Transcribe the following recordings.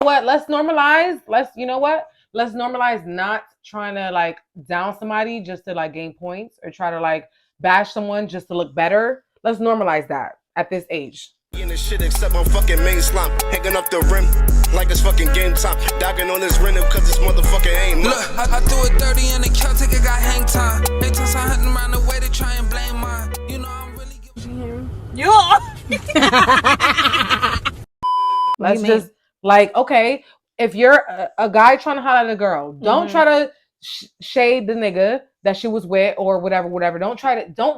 what? Let's normalize. Let's normalize not trying to like down somebody just to like gain points or try to like bash someone just to look better. Let's normalize that at this age. In the shit except I'm fucking main slump, hanging up the rim like it's fucking game time. Dogging on this rhythm cause this motherfucker ain't look. I threw a 30 in the Celtic, it got hang time. Every time I hunting around the way to try and blame mine. You know I'm really giving you. Let's just like, okay, if you're a guy trying to holler at a girl, don't try to shade the nigga that she was with or whatever. Don't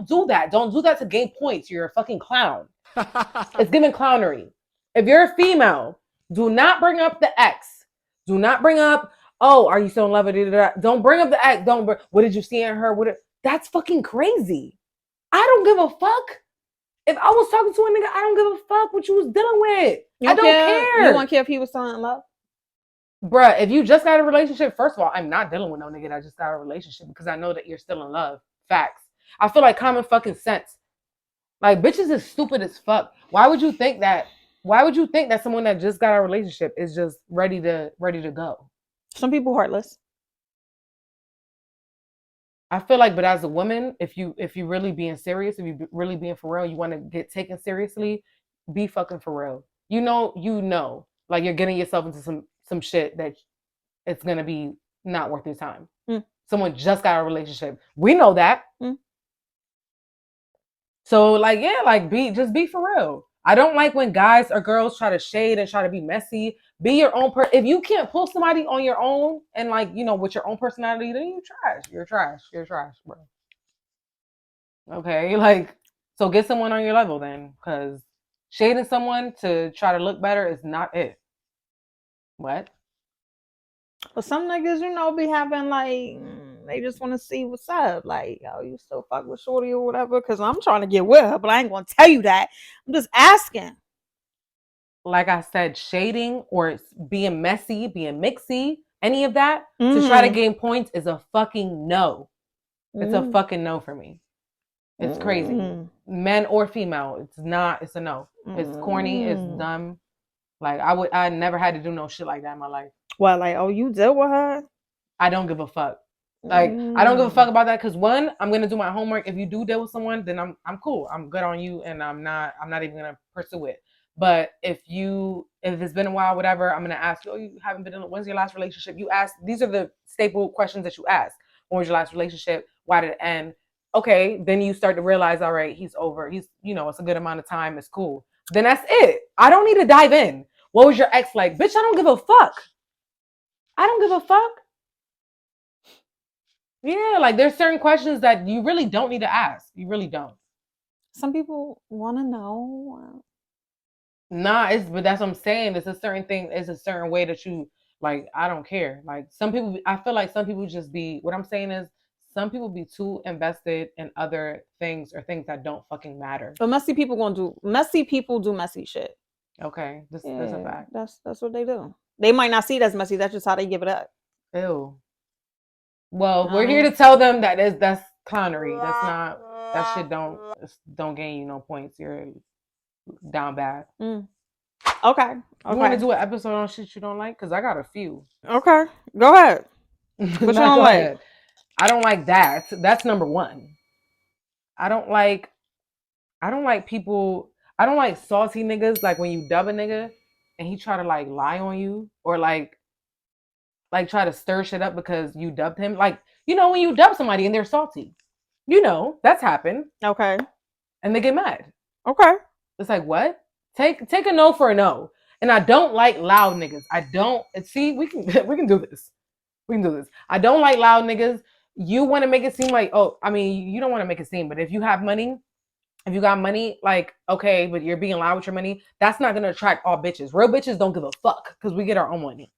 do that. Don't do that to gain points. You're a fucking clown. It's giving clownery. If you're a female, do not bring up the ex. Do not bring up, oh, are you still in love with it? Don't bring up the ex. What did you see in her? That's fucking crazy. I don't give a fuck. If I was talking to a nigga, I don't give a fuck what you was dealing with. I don't care. You don't care if he was still in love? Bruh, if you just got a relationship, first of all, I'm not dealing with no nigga that just got a relationship because I know that you're still in love. Facts. I feel like common fucking sense. Like, bitches is stupid as fuck. Why would you think that someone that just got a relationship is just ready to go? Some people heartless. I feel like, but as a woman, if you really being serious, if you really being for real, you want to get taken seriously, be fucking for real. You know, like you're getting yourself into some shit that it's gonna be not worth your time. Someone just got a relationship. We know that. So like, yeah, like just be for real. I don't like when guys or girls try to shade and try to be messy. Be your own if you can't pull somebody on your own and like, you know, with your own personality, then you trash. You're trash, bro. Okay, like, so get someone on your level then, because shading someone to try to look better is not it. What? Well, some niggas, you know, be having like, they just want to see what's up. Like, oh, you still fuck with shorty or whatever? Because I'm trying to get with her, but I ain't going to tell you that. I'm just asking. Like I said, shading or being messy, being mixy, any of that to try to gain points is a fucking no. It's a fucking no for me. It's crazy. Men or female, it's a no. It's corny, it's dumb. Like I never had to do no shit like that in my life. Well, like, oh, you deal with her? I don't give a fuck. Like, I don't give a fuck about that because one, I'm gonna do my homework. If you do deal with someone, then I'm cool. I'm good on you, and I'm not even gonna pursue it. But if it's been a while, whatever, I'm gonna ask you. Oh, you haven't been in. When's your last relationship? You ask. These are the staple questions that you ask. When was your last relationship? Why did it end? Okay, then you start to realize, all right, he's over. He's, you know, it's a good amount of time. It's cool. Then that's it. I don't need to dive in. What was your ex like? Bitch, I don't give a fuck. I don't give a fuck. Yeah, like there's certain questions that you really don't need to ask. You really don't. Some people want to know. Nah, but that's what I'm saying. It's a certain thing. It's a certain way that you like. I don't care. Like some people, I feel like some people just be. What I'm saying is, some people be too invested in other things or things that don't fucking matter. But messy people do messy shit. Okay, that's a fact. That's what they do. They might not see it as messy. That's just how they give it up. Ew. Well, we're here to tell them that's clownery. That's not, that shit don't gain you no points. You're down bad. Okay. You want to do an episode on shit you don't like? Because I got a few. Okay. Go ahead. What you don't like? I don't like that. That's number one. I don't like people. I don't like salty niggas. Like when you dub a nigga and he try to like lie on you or like try to stir shit up because you dubbed him. Like, you know, when you dub somebody and they're salty, you know, that's happened. Okay. And they get mad. Okay. It's like, what? Take a no for a no. And I don't like loud niggas. I don't see, we can do this. We can do this. I don't like loud niggas. You want to make it seem like, oh, I mean, you don't want to make it seem, but if you have money, if you got money, like, okay, but you're being loud with your money, that's not going to attract all bitches. Real bitches don't give a fuck because we get our own money.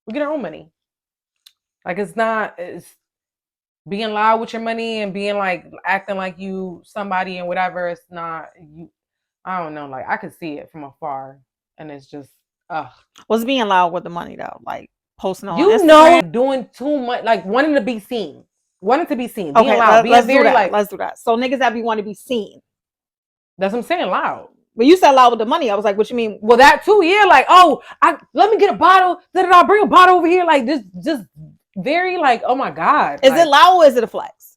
We get our own money. Like, it's being loud with your money and being like, acting like you somebody and whatever. It's not, you, I don't know. Like, I could see it from afar and it's just, ugh. What's being loud with the money though? Like, posting on Instagram, know, doing too much, like wanting to be seen. Being okay, loud. Let's do that. So niggas that be want to be seen. That's what I'm saying, loud. But you said loud with the money. I was like, what you mean? Well, that too, yeah. Like, oh, let me get a bottle. I'll bring a bottle over here. Like, just very like, oh my god. Is like, it loud or is it a flex?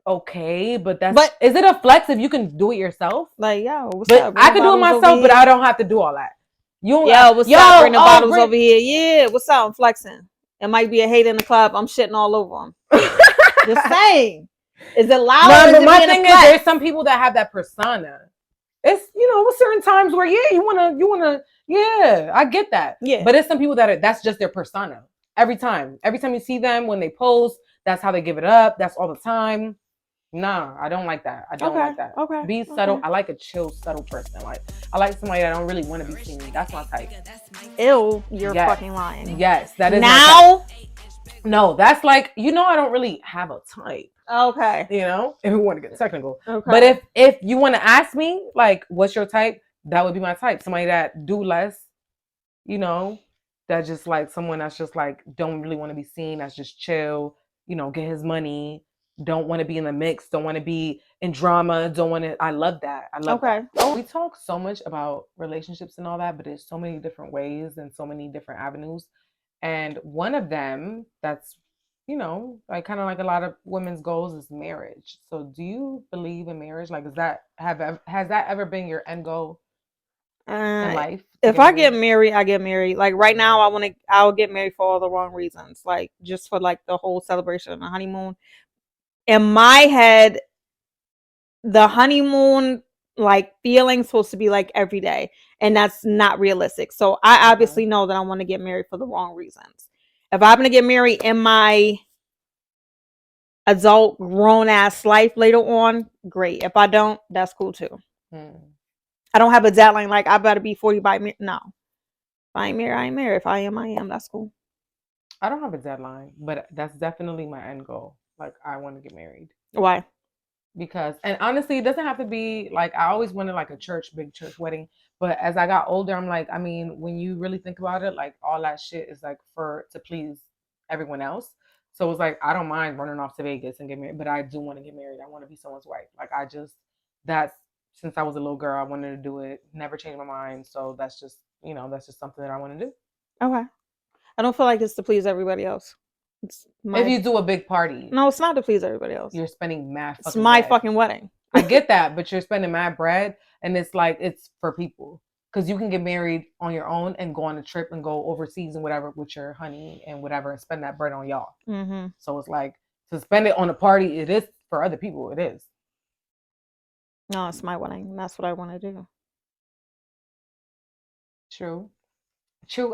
Okay, but is it a flex if you can do it yourself? Like, yo, what's but up? I can do it myself, but I don't have to do all that. What's up? Bring the bottles over here. Yeah, what's up? I'm flexing. It might be a hate in the club. I'm shitting all over them. Just saying. Is it loud? No, but my thing is, there's some people that have that persona. It's with certain times where you wanna, yeah, I get that. Yeah, but it's some people that's just their persona. Every time you see them when they post, that's how they give it up. That's all the time. Nah, I don't like that. I don't like that. Okay. Be subtle. I like a chill, subtle person. Like I like somebody that don't really want to be seen. That's my type. Ew, you're fucking lying. Yes, that is now. My type. No, that's like I don't really have a type. Okay. If we want to get technical. Okay. But if you want to ask me like what's your type, that would be my type. Somebody that do less, that just like someone that's just like don't really want to be seen, that's just chill, get his money, don't want to be in the mix, don't want to be in drama, don't want to. I love that. I love that. We talk so much about relationships and all that, but there's so many different ways and so many different avenues. And one of them that's like kind of like a lot of women's goals is marriage. So do you believe in marriage? Like, has that ever been your end goal in life? If I get married, I get married. Like right now, I'll get married for all the wrong reasons. Like just for like the whole celebration of the honeymoon. In my head, the honeymoon like feeling supposed to be like every day, and that's not realistic. So I obviously know that I want to get married for the wrong reasons. If I'm gonna get married in my adult grown ass life later on, great. If I don't, that's cool too. I don't have a deadline like I better be 40 by me. No. If I ain't married, I ain't married. If I am, I am. That's cool. I don't have a deadline, but that's definitely my end goal. Like I want to get married. Why? Because, and honestly, it doesn't have to be like, I always wanted like a big church wedding. But as I got older, I'm like, I mean, when you really think about it, like all that shit is like to please everyone else. So it's like, I don't mind running off to Vegas and get married, but I do want to get married. I want to be someone's wife. Like since I was a little girl, I wanted to do it. Never changed my mind. So that's just something that I want to do. Okay. I don't feel like it's to please everybody else. If you do a big party. No, it's not to please everybody else. You're spending mad fucking It's my bread. fucking wedding. I get that, but you're spending mad bread, and it's like it's for people. Because you can get married on your own and go on a trip and go overseas and whatever with your honey and whatever and spend that bread on y'all. Mm-hmm. So it's like to spend it on a party, it is for other people. It is. No, it's my wedding. That's what I want to do. True.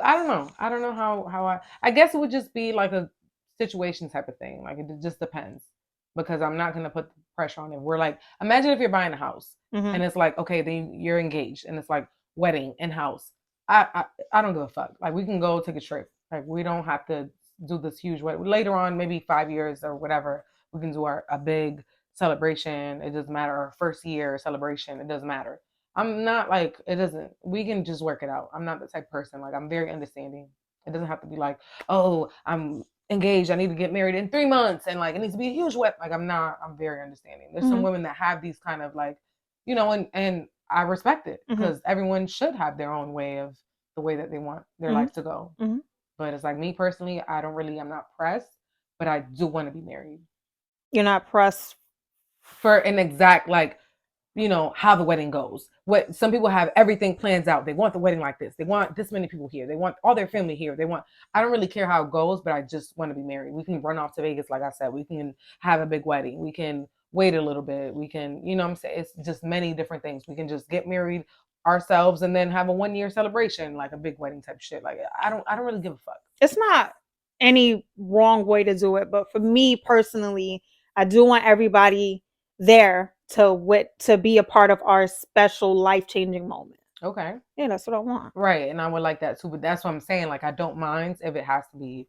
I don't know how I guess it would just be like a situation type of thing. Like it just depends. Because I'm not gonna put the pressure on it. We're like, imagine if you're buying a house and it's like, okay, then you're engaged and it's like wedding and house. I don't give a fuck. Like we can go take a trip. Like we don't have to do this huge wedding. Later on, maybe 5 years or whatever, we can do a big celebration. It doesn't matter. Our first year celebration, it doesn't matter. I'm not like, it doesn't, we can just work it out. I'm not the type of person, like I'm very understanding. It doesn't have to be like, oh, I'm engaged, I need to get married in 3 months and like it needs to be a huge wedding. Like I'm very understanding. There's some women that have these kind of like, and I respect it because everyone should have their own way of the way that they want their life to go. But it's like me personally, I'm not pressed, but I do want to be married. You're not pressed for an exact like how the wedding goes. What some people have everything plans out. They want the wedding like this. They want this many people here. They want all their family here. I don't really care how it goes, but I just want to be married. We can run off to Vegas, like I said. We can have a big wedding. We can wait a little bit. We can, what I'm saying? It's just many different things. We can just get married ourselves and then have a 1-year celebration, like a big wedding type shit. Like I don't really give a fuck. It's not any wrong way to do it, but for me personally, I do want everybody there to be a part of our special life-changing moment. Okay. Yeah, that's what I want. Right, and I would like that too, but that's what I'm saying. Like I don't mind if it has to be,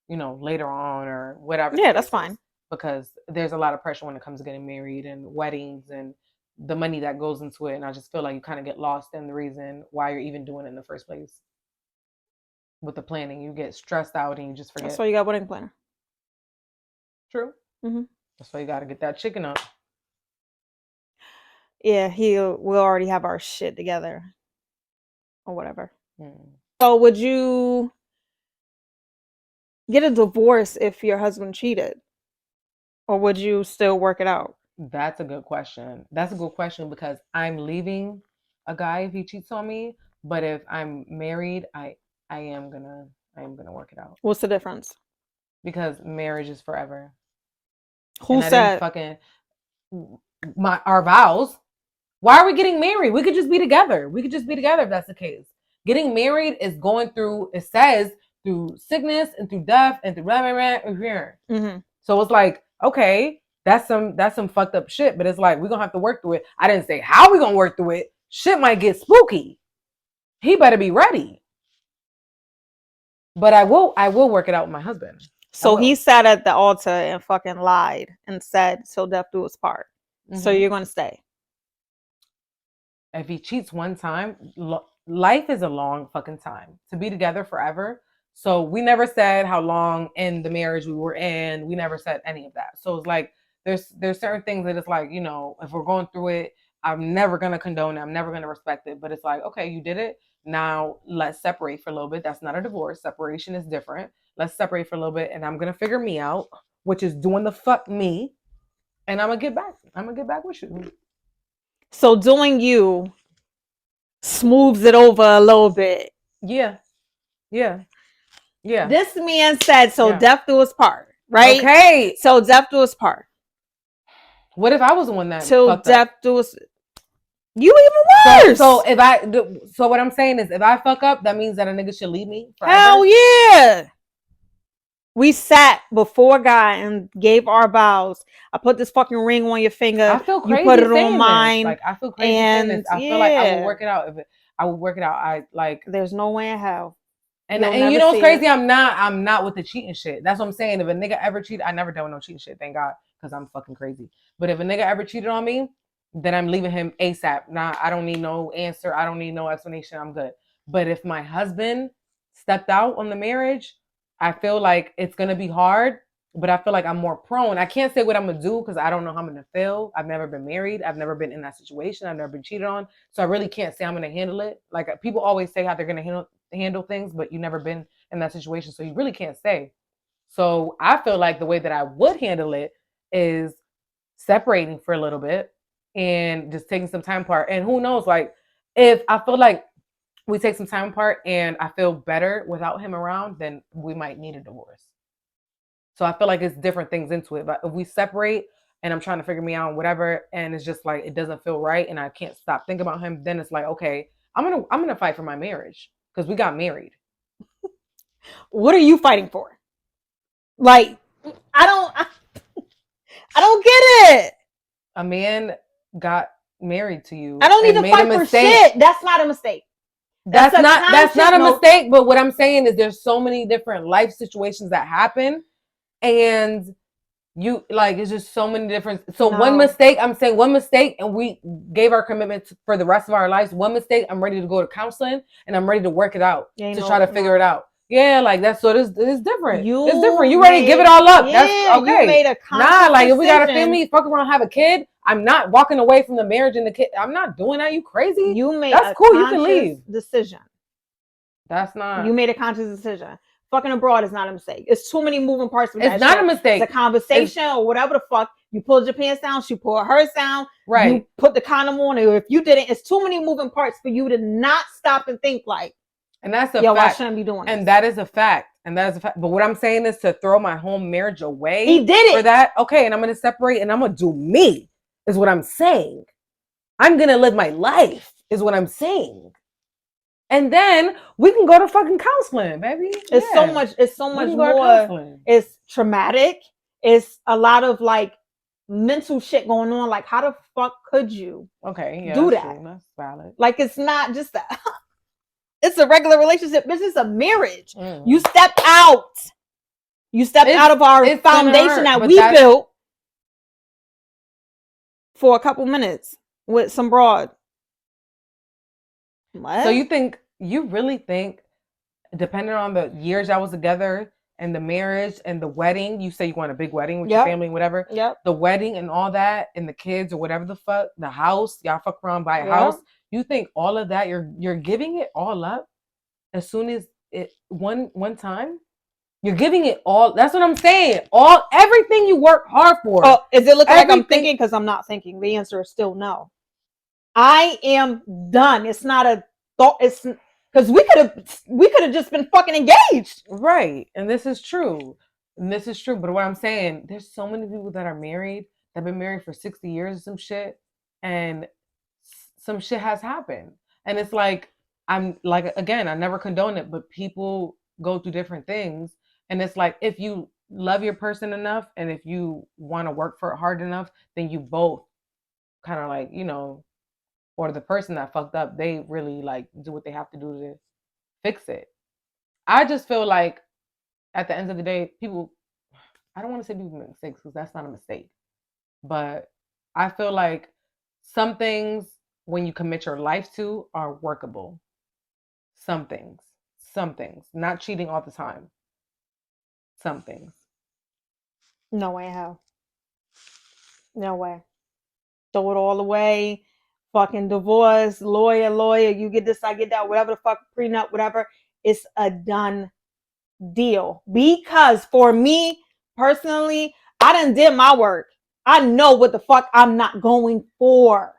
later on or whatever. Yeah, that's fine. Because there's a lot of pressure when it comes to getting married and weddings and the money that goes into it, and I just feel like you kind of get lost in the reason why you're even doing it in the first place. With the planning, you get stressed out and you just forget. That's why you got wedding planner. True. That's why you got to get that chicken up. Yeah, we'll already have our shit together or whatever. Mm. So would you get a divorce if your husband cheated? Or would you still work it out? That's a good question. That's a good question because I'm leaving a guy if he cheats on me, but if I'm married, I am gonna work it out What's the difference? because marriage is forever. Who And I didn't said? fucking our vows. Why are we getting married? We could just be together. We could just be together if that's the case. Getting married is going through, it says, through sickness and through death and through blah, blah, blah, Mm-hmm. So it's like, okay, that's some fucked up shit, but it's like we're gonna have to work through it. I didn't say how we gonna work through it. Shit might get spooky. He better be ready. But I will work it out with my husband. So he sat at the altar and fucking lied and said, "Till death do us part." So you're gonna stay. If he cheats one time, life is a long fucking time to be together forever. So we never said how long in the marriage we were in. We never said any of that. So it's like there's certain things that it's like, if we're going through it, I'm never gonna condone it. I'm never gonna respect it. But it's like, okay, you did it. Now let's separate for a little bit. That's not a divorce. Separation is different. Let's separate for a little bit, and I'm gonna figure me out, which is doing the fuck me, and I'm gonna get back. I'm gonna get back with you. So doing you smooths it over a little bit. Yeah. Yeah. Yeah. This man said, "So Yeah. death do us part." Right? Okay. So death do us part. What if I was the one that Till fucked death up? do us. You even worse. So what I'm saying is, if I fuck up, that means that a nigga should leave me forever. Hell yeah. We sat before God and gave our vows. I put this fucking ring on your finger. I feel crazy. You put it saying on mine. This. Like I feel crazy saying this. I feel like I will work it out. I will work it out. I like. There's no way in hell. And you know what's crazy? I'm not with the cheating shit. That's what I'm saying. If a nigga ever cheated, I never done with no cheating shit. Thank God, because I'm fucking crazy. But if a nigga ever cheated on me, then I'm leaving him ASAP. Nah, I don't need no answer. I don't need no explanation. I'm good. But if my husband stepped out on the marriage, I feel like it's gonna be hard. But I feel like I'm more prone. I can't say what I'm gonna do because I don't know how I'm gonna feel. I've never been married. I've never been in that situation. I've never been cheated on. So I really can't say I'm gonna handle it. Like people always say how they're gonna handle things, but you've never been in that situation, so you really can't say. So I feel like the way that I would handle it is separating for a little bit and just taking some time apart. And who knows, like if I feel like we take some time apart and I feel better without him around, then we might need a divorce. So I feel like it's different things into it. But if we separate and I'm trying to figure me out, whatever, and it's just like it doesn't feel right and I can't stop thinking about him, then it's like, okay, I'm gonna fight for my marriage because we got married. What are you fighting for? Like, I don't get it. A man got married to you. I don't need to fight for shit. That's not a mistake. That's not a mistake. But what I'm saying is there's so many different life situations that happen. And you like it's just so many different. So one mistake, I'm saying one mistake, and we gave our commitment for the rest of our lives. One mistake, I'm ready to go to counseling and I'm ready to work it out to try to figure it out. Yeah, like that's so this is different. It's different. You ready to give it all up? Yeah, that's okay. You made a like if we gotta feel me, fuck around, have a kid. I'm not walking away from the marriage and the kid. I'm not doing that. You crazy? You made that's cool. You can leave. Decision. That's not. You made a conscious decision. Fucking abroad is not a mistake. It's too many moving parts. It's not a mistake. It's a conversation or whatever the fuck. You pulled your pants down. She pulled hers down. Right. You put the condom on. Or if you didn't, it's too many moving parts for you to not stop and think like. And that's a fact. I shouldn't be doing. And that is a fact. And that is a fact. But what I'm saying is to throw my whole marriage away. He did it for that. Okay, and I'm gonna separate and I'm gonna do me. Is what I'm saying. I'm gonna live my life. Is what I'm saying. And then we can go to fucking counseling, baby. It's so much. It's so much more. It's traumatic. It's a lot of like mental shit going on. Like, how the fuck could you? Do that? True. That's valid. Like, it's not just a. It's a regular relationship. This is a marriage. You stepped out. You stepped out of our foundation that we built for a couple minutes with some broad. What? So you really think, depending on the years I was together and the marriage and the wedding. You say you want a big wedding with your family, whatever. Yep. The wedding and all that, and the kids or whatever the fuck, the house, y'all fuck around, buy a Yep. house. You think all of that, you're giving it all up as soon as it one time? You're giving it all. That's what I'm saying. Everything you work hard for. Oh, is it looking like I'm Everything- thinking? Because I'm not thinking. The answer is still no. I am done. It's not a thought. It's because we could have just been fucking engaged. Right. And this is true. But what I'm saying, there's so many people that are married, that have been married for 60 years or some shit, and some shit has happened. And it's like, I'm like, again, I never condone it, but people go through different things. And it's like, if you love your person enough and if you want to work for it hard enough, then you both kind of like, or the person that fucked up, they really like do what they have to do to fix it. I just feel like at the end of the day, people, I don't want to say people make mistakes because that's not a mistake. But I feel like some things, when you commit your life to, are workable. Some things. Not cheating all the time. Some things. No way, how? No way. Throw it all away. Fucking divorce, lawyer. You get this, I get that, whatever the fuck, prenup, whatever. It's a done deal. Because for me personally, I done did my work. I know what the fuck I'm not going for.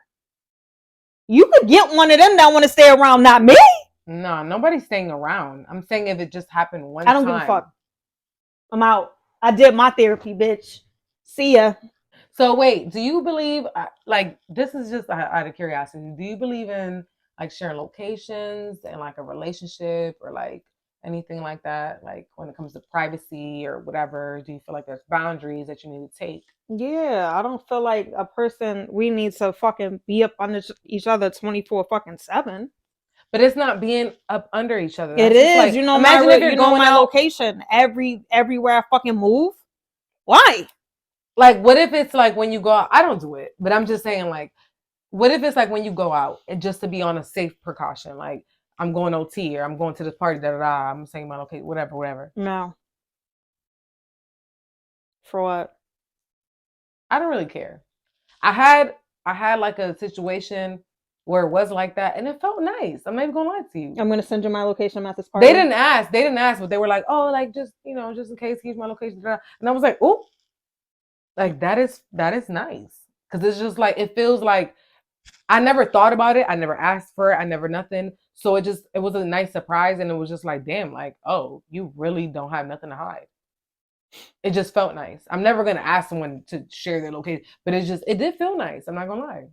You could get one of them that want to stay around, not me. No, nobody's staying around. I'm saying if it just happened one time. I don't give a fuck. I'm out. I did my therapy, bitch. See ya. So wait, do you believe, like, this is just out of curiosity, do you believe in like sharing locations and like a relationship or like anything like that? Like when it comes to privacy or whatever, do you feel like there's boundaries that you need to take? Yeah, I don't feel like a person, we need to fucking be up under each other 24 fucking 7. But it's not being up under each other. It That's just is. like, You know imagine my if you're going my out, location. Everywhere I fucking move. Why? like, what if it's like when you go out, I don't do it, but I'm just saying, like, what if it's like when you go out and just to be on a safe precaution, like I'm going OT or I'm going to this party, I'm saying my location, whatever. No. For what? I don't really care. I had like a situation where it was like that, and it felt nice. I'm not even gonna lie to you. I'm gonna send you my location at this party. They didn't ask, but they were like, "Oh, like just just in case, here's my location." And I was like, "Oh, like that is nice," because it's just like it feels like I never thought about it. I never asked for it. I never nothing. So it was a nice surprise, and it was just like, damn, like, oh, you really don't have nothing to hide. It just felt nice. I'm never gonna ask someone to share their location, but it did feel nice. I'm not gonna lie.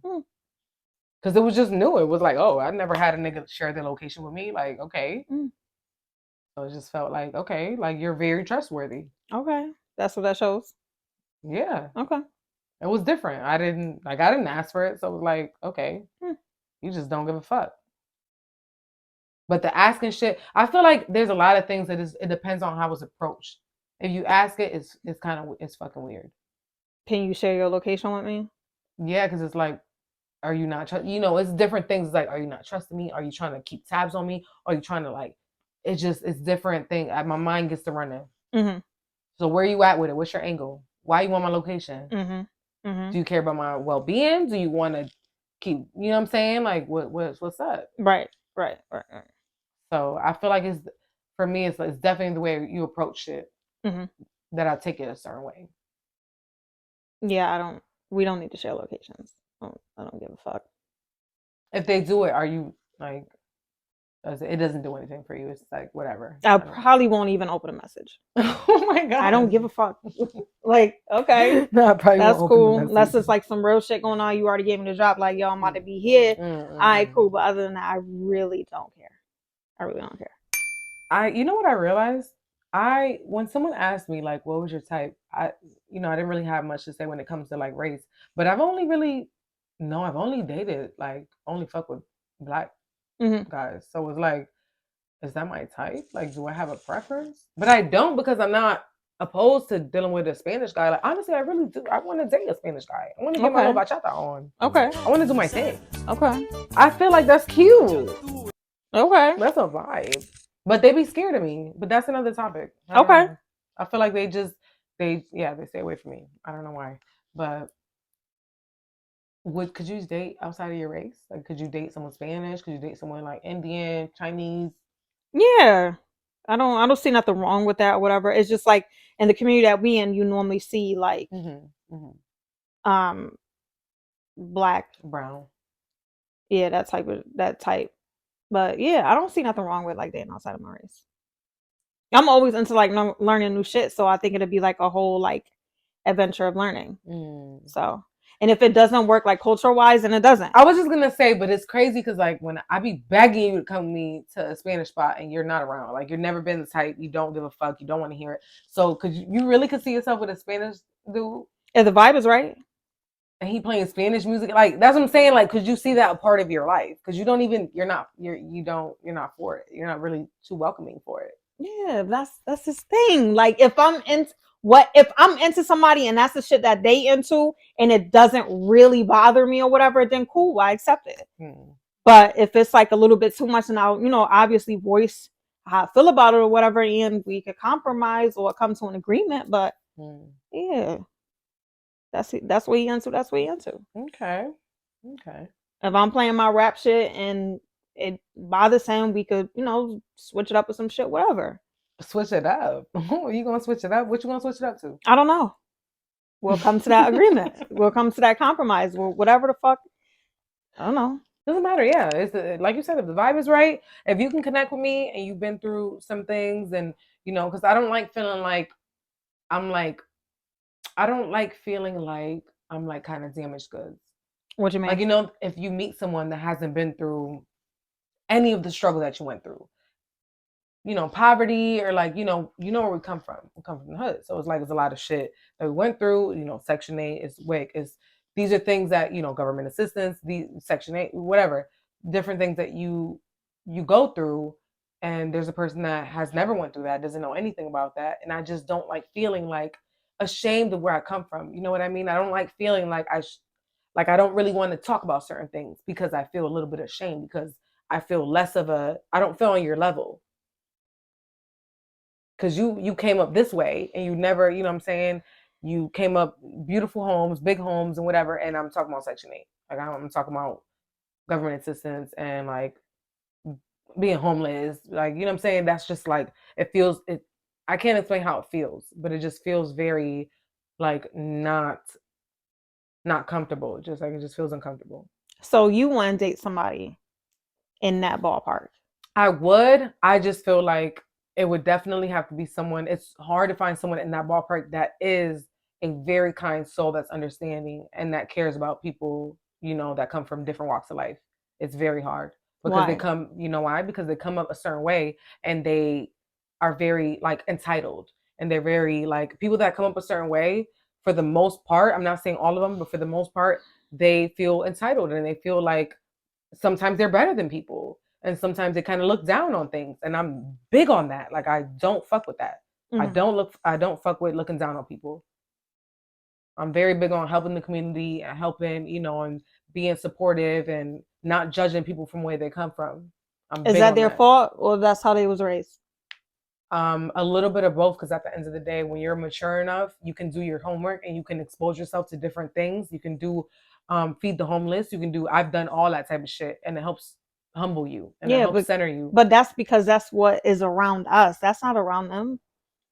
Because it was just new. It was like, oh, I never had a nigga share their location with me. Like, okay. So it just felt like, okay, like you're very trustworthy. Okay. That's what that shows. Yeah. Okay. It was different. I didn't ask for it. So it was like, okay, you just don't give a fuck. But the asking shit, I feel like there's a lot of things it depends on how it's approached. If you ask it, it's fucking weird. Can you share your location with me? Yeah, because it's like, are you not it's different things. It's like, are you not trusting me? Are you trying to keep tabs on me? Are you trying to like, it's different thing. My mind gets to running. So where are you at with it? What's your angle? Why you want my location? Do you care about my well-being? Do you want to keep, you know what I'm saying? Like what's up? Right. So I feel like for me, it's definitely the way you approach shit that I take it a certain way. Yeah, we don't need to share locations. I don't give a fuck. If they do it, are you like, it doesn't do anything for you? It's like, whatever. I probably won't even open a message. Oh my God. I don't give a fuck. Like, okay. No, that's cool. Unless it's like some real shit going on. You already gave me the job. Like, yo, I'm about to be here. All right, cool. But other than that, I really don't care. I really don't care. You know what I realized? When someone asked me like, what was your type? I didn't really have much to say when it comes to like race, but I've only dated, like, only fuck with black guys. So it's like, is that my type? Like, do I have a preference? But I don't, because I'm not opposed to dealing with a Spanish guy. Like, honestly, I really do. I want to date a Spanish guy. I want to get my little bachata on. Okay. I want to do my thing. Okay. I feel like that's cute. Okay. That's a vibe. But they be scared of me. But that's another topic. Okay. I feel like they stay away from me. I don't know why, but could you date outside of your race? Like, could you date someone Spanish? Could you date someone like Indian, Chinese? Yeah. I don't see nothing wrong with that or whatever. It's just like in the community that we in, you normally see like um black, Brown. yeah, that type. But yeah, I don't see nothing wrong with like dating outside of my race. I'm always into like learning new shit, so I think it'd be like a whole like adventure of learning. So, and if it doesn't work like culture wise, then it doesn't. I was just gonna say, but it's crazy because like when I be begging you to come with me to a Spanish spot and you're not around, like you've never been the type, you don't give a fuck, you don't want to hear it. So could you really could see yourself with a Spanish dude? If the vibe is right. And he playing Spanish music, like that's what I'm saying. Like, could you see that part of your life? Because you're not for it. You're not really too welcoming for it. Yeah, that's his thing. Like if I'm into somebody and that's the shit that they into and it doesn't really bother me or whatever, then cool, I accept it. But if it's like a little bit too much, and I'll, obviously voice how I feel about it or whatever, and we could compromise or come to an agreement. But yeah, that's it. That's what he into. That's what he into. Okay. If I'm playing my rap shit and it bothers him, we could, switch it up with some shit, whatever. Switch it up. Are you gonna switch it up? What you gonna switch it up to? I don't know. We'll come to that agreement. We'll come to that compromise. Whatever the fuck. I don't know. Doesn't matter. Yeah, it's like you said. If the vibe is right, if you can connect with me and you've been through some things, and because I don't like feeling like I don't like feeling like I'm like kind of damaged goods. What you mean? Like if you meet someone that hasn't been through any of the struggle that you went through, poverty or like, where we come from. We come from the hood. So it's like there's a lot of shit that we went through, Section 8 is WIC these are things that, government assistance, the Section 8, whatever, different things that you go through. And there's a person that has never went through that, doesn't know anything about that. And I just don't like feeling like ashamed of where I come from. You know what I mean? I don't like feeling like I don't really want to talk about certain things because I feel a little bit ashamed because I feel I don't feel on your level. Because you came up this way and you never, you know what I'm saying? You came up beautiful homes, big homes and whatever. And I'm talking about Section 8. Like I'm talking about government assistance and like being homeless. Like, you know what I'm saying? That's just like, I can't explain how it feels, but it just feels very like not comfortable. Just like, it just feels uncomfortable. So you want to date somebody in that ballpark? I would. I just feel like it would definitely have to be someone. It's hard to find someone in that ballpark that is a very kind soul that's understanding and that cares about people, that come from different walks of life. It's very hard because they come, why? Because they come up a certain way and they are very like entitled and they're very like people that come up a certain way for the most part. I'm not saying all of them, but for the most part, they feel entitled and they feel like sometimes they're better than people. And sometimes they kind of look down on things. And I'm big on that. Like, I don't fuck with that. I don't fuck with looking down on people. I'm very big on helping the community and helping, and being supportive and not judging people from where they come from. Is that their fault or that's how they was raised? A little bit of both, because at the end of the day, when you're mature enough, you can do your homework and you can expose yourself to different things. You can do feed the homeless. I've done all that type of shit, and it helps humble you and it helps center you. But that's because that's what is around us. That's not around them.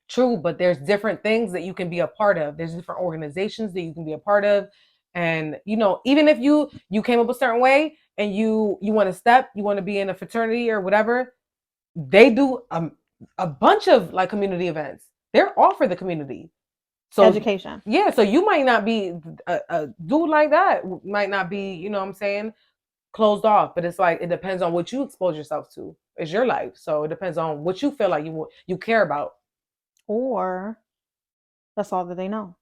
True, but there's different things that you can be a part of. There's different organizations that you can be a part of. And even if you came up a certain way and you want to step, you want to be in a fraternity or whatever, they do a bunch of like community events. They're all for the community. So education. Yeah, so you might not be a dude like that, might not be, what I'm saying, closed off, but it's like it depends on what you expose yourself to. It's your life, so it depends on what you feel like you care about, or that's all that they know.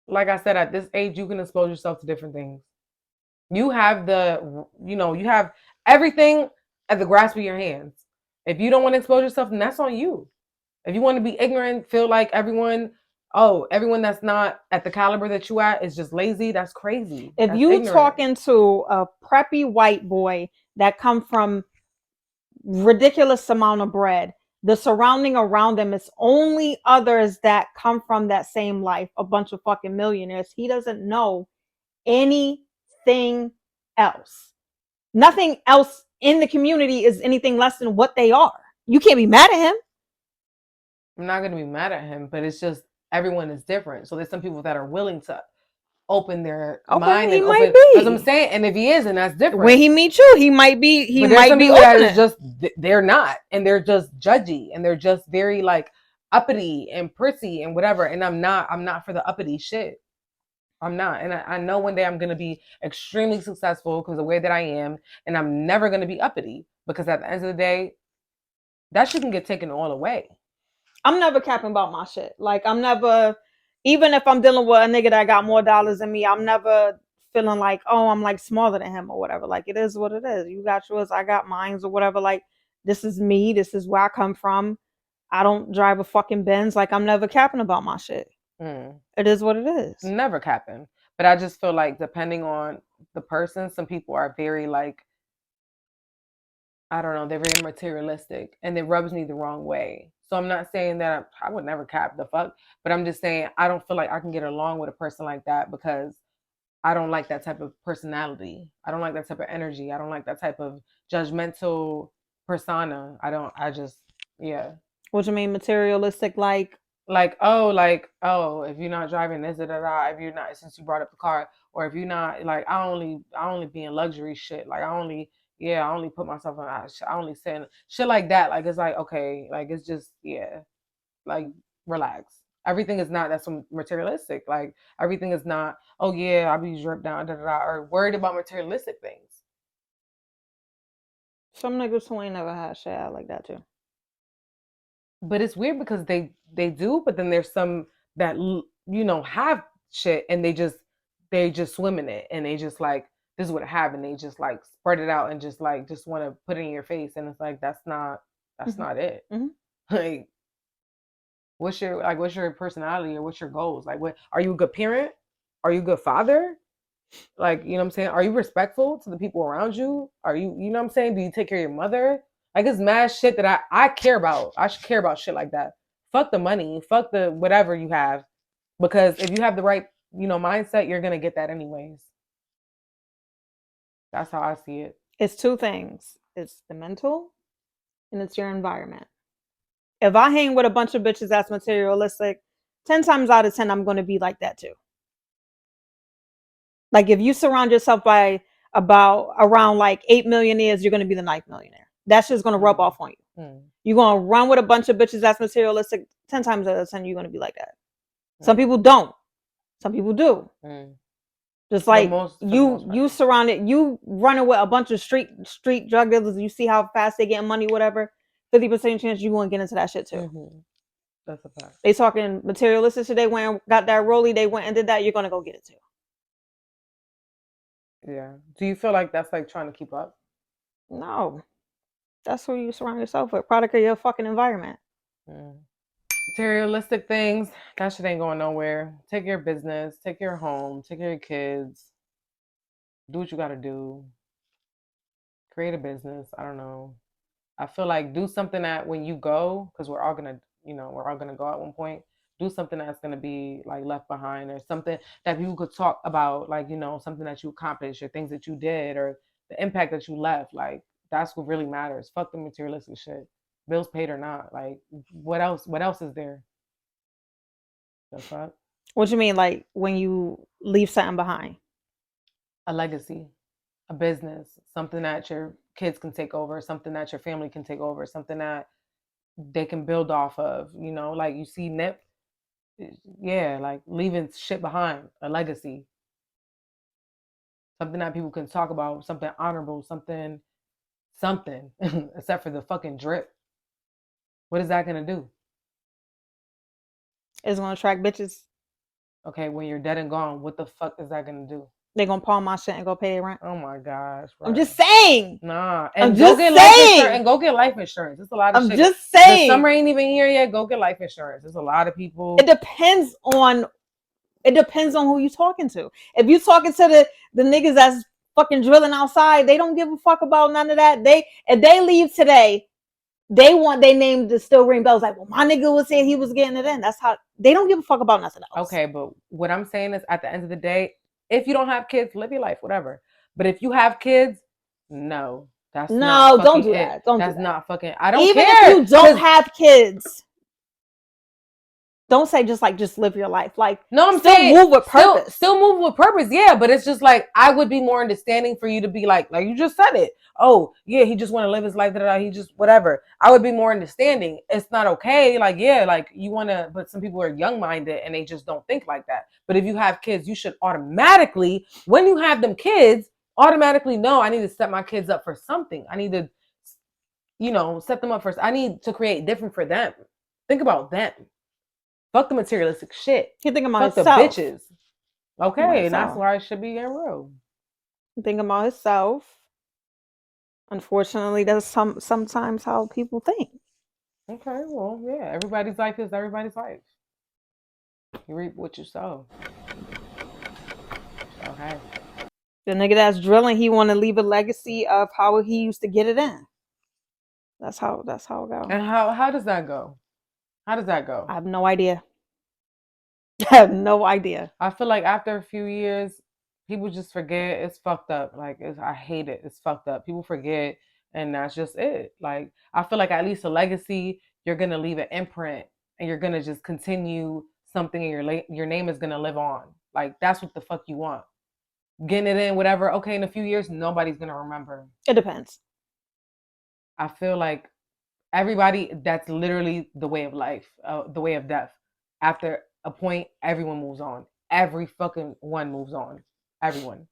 Like I said, at this age, you can expose yourself to different things. You have you have everything at the grasp of your hands. If you don't want to expose yourself, then that's on you. If you want to be ignorant, feel like everyone that's not at the caliber that you at is just lazy, that's crazy. If that's you ignorant. Talking to a preppy white boy that come from ridiculous amount of bread, the surrounding around them is only others that come from that same life, a bunch of fucking millionaires. He doesn't know anything else. Nothing else in the community is anything less than what they are. You can't be mad at him. I'm not gonna be mad at him, but it's just everyone is different. So there's some people that are willing to open their mind he and might open. be. As I'm saying, and if he isn't, that's different. When he meets you, he might be. He but there's might some be people that open. is just they're not, and they're just judgy, and they're just very like uppity and prissy and whatever. And I'm not for the uppity shit. I'm not. And I know one day I'm going to be extremely successful because of the way that I am. And I'm never going to be uppity because at the end of the day, that shit can get taken all away. I'm never capping about my shit. Like, I'm never, even if I'm dealing with a nigga that got more dollars than me, I'm never feeling like, oh, I'm like smaller than him or whatever. Like, it is what it is. You got yours, I got mine or whatever. Like, this is me. This is where I come from. I don't drive a fucking Benz. Like, I'm never capping about my shit. It is what it is. Never capping. But I just feel like depending on the person, some people are very like, I don't know, they're very materialistic and it rubs me the wrong way. So I'm not saying that I would never cap the fuck, but I'm just saying I don't feel like I can get along with a person like that because I don't like that type of personality. I don't like that type of energy. I don't like that type of judgmental persona. I just, yeah. What you mean materialistic? Like, if you're not driving this, if you're not, since you brought up the car, or if you're not, like, I only be in luxury shit. Like, I only put myself on, I only say shit like that. Like, it's like, okay, like, it's just, yeah, like, relax. Everything is not, that's materialistic. Like, everything is not, oh yeah, I'll be dripped down, or worried about materialistic things. Some niggas who ain't never had shit out like that too. But it's weird because they do, but then there's some that have shit and they just swim in it and they just like, this is what happened. They just like spread it out and just like just want to put it in your face, and it's like that's not it. Like, what's your personality or what's your goals? Like, what are you a good parent? Are you a good father? Like, you know what I'm saying? Are you respectful to the people around you? Are you, you know what I'm saying? Do you take care of your mother? Like, it's mad shit that I care about. I should care about shit like that. Fuck the money. Fuck the whatever you have. Because if you have the right, mindset, you're going to get that anyways. That's how I see it. It's two things. It's the mental and it's your environment. If I hang with a bunch of bitches that's materialistic, 10 times out of 10, I'm going to be like that too. Like, if you surround yourself by around like 8 millionaires, you're going to be the 9th millionaire. That's just going to rub off on you. You're going to run with a bunch of bitches that's materialistic. 10 times out of 10, you're going to be like that. Some people don't. Some people do. Just like you surrounded, you running with a bunch of street drug dealers. You see how fast they getting money, whatever. 50% chance you going to get into that shit too. That's a fact. They talking materialistic shit. They went and got that rollie. They went and did that. You're going to go get it too. Yeah. Do you feel like that's like trying to keep up? No. That's who you surround yourself with. Product of your fucking environment. Materialistic things, that shit ain't going nowhere. Take your business, take your home, take your kids. Do what you gotta do. Create a business. I don't know. I feel like do something that when you go, because we're all gonna go at one point. Do something that's gonna be like left behind, or something that people could talk about, like, something that you accomplished or things that you did or the impact that you left. Like, that's what really matters. Fuck the materialistic shit. Bills paid or not. Like, what else? What else is there? The fuck? What you mean, like when you leave something behind? A legacy, a business, something that your kids can take over, something that your family can take over, something that they can build off of. Like you see Nip, yeah, like leaving shit behind, a legacy, something that people can talk about, something honorable, something, except for the fucking drip. What is that gonna do? It's gonna attract bitches. Okay, when you're dead and gone, what the fuck is that gonna do? They're gonna pawn my shit and go pay their rent. Oh my gosh, bro. I'm just saying. Nah, and I'm just saying. Go get life insurance. It's a lot of shit. I'm just saying. The summer ain't even here yet. Go get life insurance. There's a lot of people. It depends on who you talking to. If you talking to the niggas that's fucking drilling outside, they don't give a fuck about none of that. If they leave today, They named the Still Ring Bells. Like, well, my nigga was saying he was getting it in. That's how they don't give a fuck about nothing else. Okay, but what I'm saying is, at the end of the day, if you don't have kids, live your life, whatever. But if you have kids, no, that's not No, don't fucking do it. that. Don't do That's that. not fucking. I don't Even care. if you don't have kids, don't say just live your life. Like, no, I'm still saying move with purpose. Still move with purpose, yeah. But it's just like I would be more understanding for you to be like you just said it. Oh yeah, he just want to live his life. He just whatever. I would be more understanding. It's not okay. Like yeah, like you want to. But some people are young minded and they just don't think like that. But if you have kids, you should automatically, when you have them kids, automatically know I need to set my kids up for something. I need to, set them up for. I need to create different for them. Think about them. Fuck the materialistic shit. He thinking about Fuck the himself. bitches. Okay, and that's why I should be getting real. Thinking about himself. Unfortunately, that's sometimes how people think. Okay, well, yeah, everybody's life is everybody's life. You reap what you sow. Okay. The nigga that's drilling, he want to leave a legacy of how he used to get it in. That's how it goes. And how does that go? How does that go? I have no idea. I have no idea. I feel like after a few years, people just forget. It's fucked up. Like I hate it. It's fucked up. People forget, and that's just it. Like I feel like at least a legacy, you're gonna leave an imprint, and you're gonna just continue something, and your name is gonna live on. Like that's what the fuck you want. Getting it in, whatever. Okay, in a few years, nobody's gonna remember. It depends. I feel like everybody, that's literally the way of life, the way of death. After a point, everyone moves on. Every fucking one moves on. Everyone.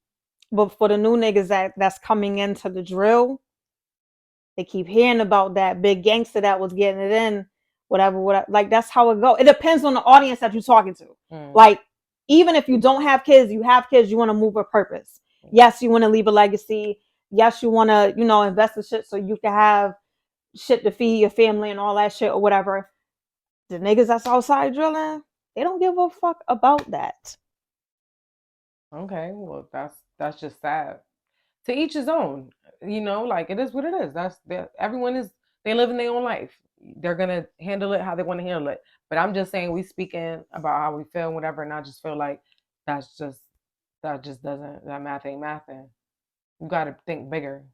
But for the new niggas that's coming into the drill, they keep hearing about that big gangster that was getting it in, whatever. Like that's how it go. It depends on the audience that you're talking to. Like even if you don't have kids, you have kids, you want to move with purpose. Yes, you want to leave a legacy. Yes, you want to, invest in shit so you can have shit to feed your family and all that shit or whatever. The niggas that's outside drilling, they don't give a fuck about that. Okay, well that's just sad. To each his own. Like it is what it is. Everyone is, they live in their own life. They're gonna handle it how they want to handle it. But I'm just saying, we speaking about how we feel and whatever, and I just feel like that's just that just doesn't that math ain't mathing. You gotta think bigger.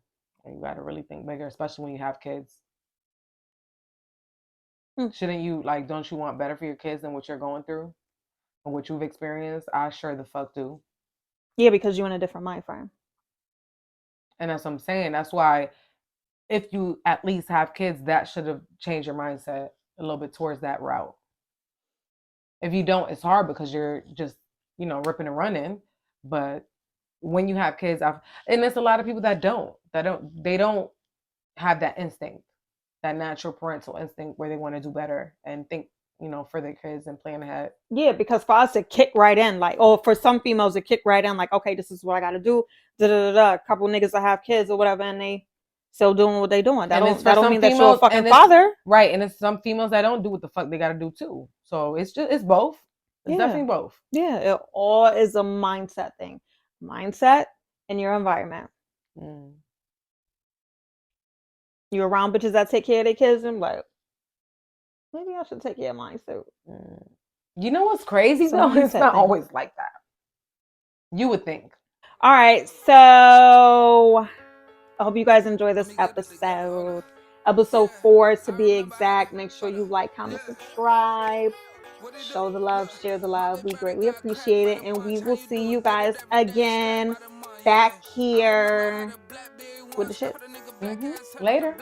You gotta really think bigger, especially when you have kids. Shouldn't you, like, don't you want better for your kids than what you're going through and what you've experienced? I sure the fuck do. Yeah, because you're in a different mind frame. And that's what I'm saying. That's why if you at least have kids, that should have changed your mindset a little bit towards that route. If you don't, it's hard because you're just, ripping and running. But when you have kids, and there's a lot of people that don't have that instinct, that natural parental instinct where they want to do better and think, for their kids and plan ahead. Yeah, because for us it kick right in, like, or for some females it kick right in, like, okay, this is what I got to do. A couple niggas that have kids or whatever, and they still doing what they doing. That don't mean that you're a fucking father, right? And it's some females that don't do what the fuck they got to do too. So it's both. It's definitely both. Yeah, it all is a mindset thing. Mindset and your environment. You're around bitches that take care of their kids, and like, maybe I should take care of mine too. You know what's crazy though? It's not always like that. You would think. All right, so I hope you guys enjoy this episode. Episode 4 to be exact. Make sure you like, comment, subscribe. Show the love, share the love. We greatly appreciate it. And we will see you guys again back here with the shit. Later.